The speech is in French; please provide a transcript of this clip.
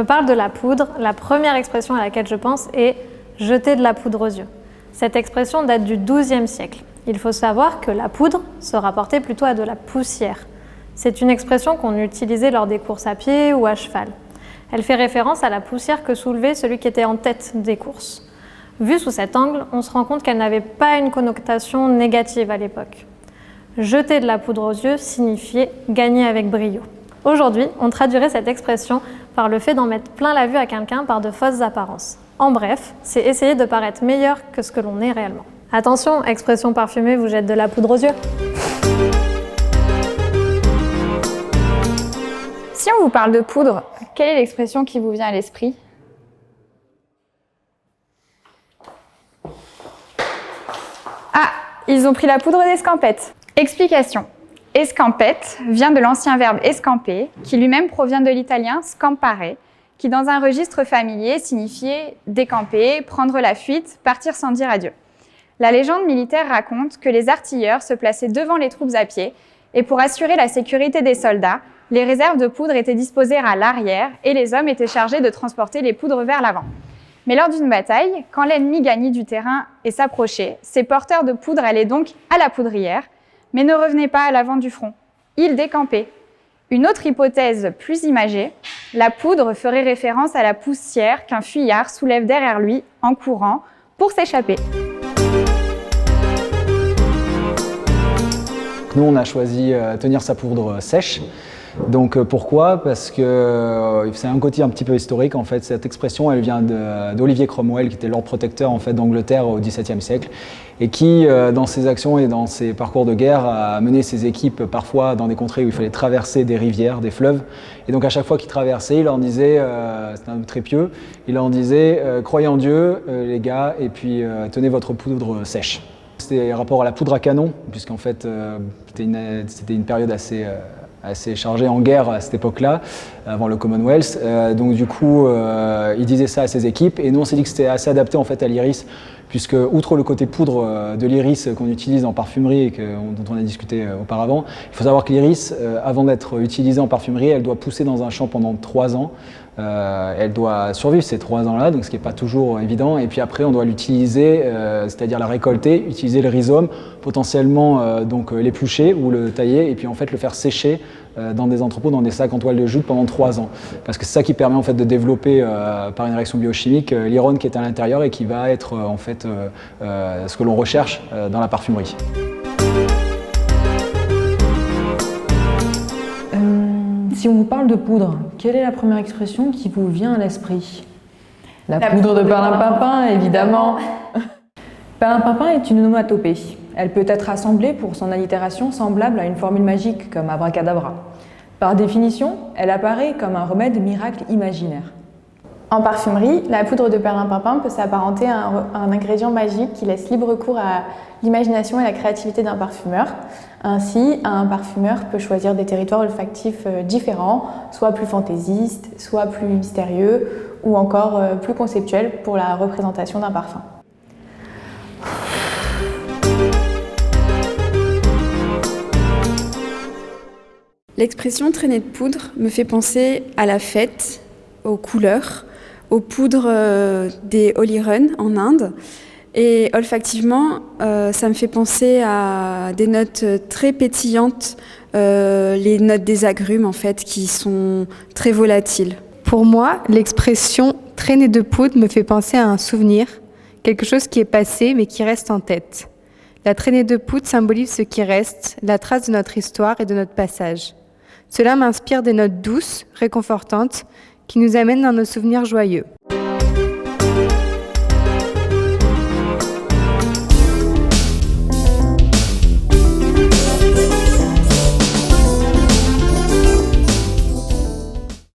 parle de la poudre, la première expression à laquelle je pense est « jeter de la poudre aux yeux ». Cette expression date du XIIe siècle. Il faut savoir que la poudre se rapportait plutôt à de la poussière. C'est une expression qu'on utilisait lors des courses à pied ou à cheval. Elle fait référence à la poussière que soulevait celui qui était en tête des courses. Vue sous cet angle, on se rend compte qu'elle n'avait pas une connotation négative à l'époque. Jeter de la poudre aux yeux signifiait gagner avec brio. Aujourd'hui, on traduirait cette expression par le fait d'en mettre plein la vue à quelqu'un par de fausses apparences. En bref, c'est essayer de paraître meilleur que ce que l'on est réellement. Attention, expression parfumée vous jette de la poudre aux yeux. Si on vous parle de poudre, quelle est l'expression qui vous vient à l'esprit? Ah, ils ont pris la poudre d'escampette. Explication. Escampette vient de l'ancien verbe escamper, qui lui-même provient de l'italien scampare, qui dans un registre familier signifiait décamper, prendre la fuite, partir sans dire adieu. La légende militaire raconte que les artilleurs se plaçaient devant les troupes à pied et pour assurer la sécurité des soldats, les réserves de poudre étaient disposées à l'arrière et les hommes étaient chargés de transporter les poudres vers l'avant. Mais lors d'une bataille, quand l'ennemi gagnait du terrain et s'approchait, ces porteurs de poudre allaient donc à la poudrière, mais ne revenaient pas à l'avant du front. Ils décampaient. Une autre hypothèse plus imagée, la poudre ferait référence à la poussière qu'un fuyard soulève derrière lui en courant pour s'échapper. Nous, on a choisi tenir sa poudre sèche. Donc pourquoi? Parce que c'est un côté un petit peu historique en fait. Cette expression, elle vient d'Olivier Cromwell, qui était Lord Protecteur en fait d'Angleterre au XVIIe siècle, et qui, dans ses actions et dans ses parcours de guerre, a mené ses équipes parfois dans des contrées où il fallait traverser des rivières, des fleuves. Et donc à chaque fois qu'il traversait, il leur disait, c'était un homme très pieux, il leur disait croyez en Dieu les gars, et puis tenez votre poudre sèche. C'était rapport à la poudre à canon, puisqu'en fait c'était une période assez chargé en guerre à cette époque-là, avant le Commonwealth. Donc du coup, il disait ça à ses équipes, et nous on s'est dit que c'était assez adapté en fait à l'iris, puisque outre le côté poudre de l'iris qu'on utilise en parfumerie et dont on a discuté auparavant, il faut savoir que l'iris, avant d'être utilisée en parfumerie, elle doit pousser dans un champ pendant 3 ans. Elle doit survivre ces 3 ans-là, donc ce qui n'est pas toujours évident. Et puis après, on doit l'utiliser, c'est-à-dire la récolter, utiliser le rhizome, potentiellement donc l'éplucher ou le tailler, et puis en fait le faire sécher dans des entrepôts, dans des sacs en toile de jute pendant 3 ans. Parce que c'est ça qui permet en fait de développer par une réaction biochimique l'irone qui est à l'intérieur et qui va être en fait ce que l'on recherche dans la parfumerie. Si on vous parle de poudre, quelle est la première expression qui vous vient à l'esprit? La poudre de perlimpinpin, évidemment. Perlimpinpin est une onomatopée. Elle peut être assemblée pour son allitération semblable à une formule magique comme abracadabra. Par définition, elle apparaît comme un remède miracle imaginaire. En parfumerie, la poudre de perlimpinpin peut s'apparenter à un ingrédient magique qui laisse libre cours à l'imagination et la créativité d'un parfumeur. Ainsi, un parfumeur peut choisir des territoires olfactifs différents, soit plus fantaisistes, soit plus mystérieux, ou encore plus conceptuels pour la représentation d'un parfum. L'expression traînée de poudre me fait penser à la fête, aux couleurs, aux poudres des Holy Run en Inde. Et olfactivement, ça me fait penser à des notes très pétillantes, les notes des agrumes en fait, qui sont très volatiles. Pour moi, l'expression « traînée de poudre » me fait penser à un souvenir, quelque chose qui est passé mais qui reste en tête. La traînée de poudre symbolise ce qui reste, la trace de notre histoire et de notre passage. Cela m'inspire des notes douces, réconfortantes, qui nous amènent dans nos souvenirs joyeux.